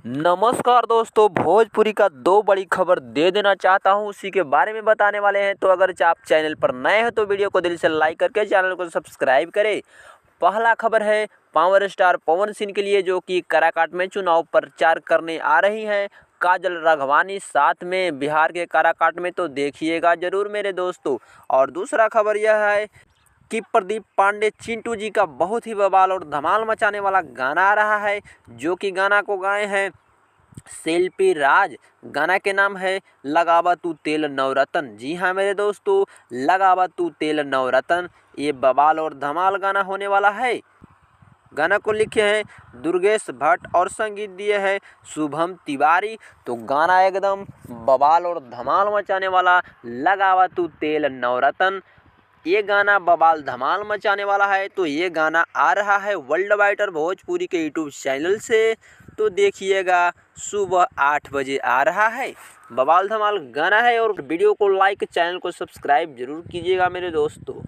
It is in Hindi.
नमस्कार दोस्तों, भोजपुरी का दो बड़ी खबर दे देना चाहता हूं, उसी के बारे में बताने वाले हैं। तो अगर आप चैनल पर नए हैं तो वीडियो को दिल से लाइक करके चैनल को सब्सक्राइब करें। पहला खबर है पावर स्टार पवन सिंह के लिए, जो कि काराकाट में चुनाव प्रचार करने आ रही हैं। काजल राघवानी साथ में बिहार के काराकाट में, तो देखिएगा जरूर मेरे दोस्तों। और दूसरा खबर यह है कि प्रदीप पांडे चिंटू जी का बहुत ही बवाल और धमाल मचाने वाला गाना आ रहा है, जो कि गाना को गाए हैं शिल्पी राज। गाना के नाम है लगावा तू तेल नवरत्न। जी हाँ मेरे दोस्तों, लगावा तू तेल नवरत्न, ये बवाल और धमाल गाना होने वाला है। गाना को लिखे हैं दुर्गेश भट्ट और संगीत दिए हैं शुभम तिवारी। तो गाना एकदम बवाल और धमाल मचाने वाला, लगावा तू तेल नवरत्न, ये गाना बवाल धमाल मचाने वाला है। तो ये गाना आ रहा है वर्ल्ड वाइडर भोजपुरी के यूट्यूब चैनल से, तो देखिएगा सुबह 8 बजे आ रहा है। बवाल धमाल गाना है। और वीडियो को लाइक, चैनल को सब्सक्राइब जरूर कीजिएगा मेरे दोस्तों।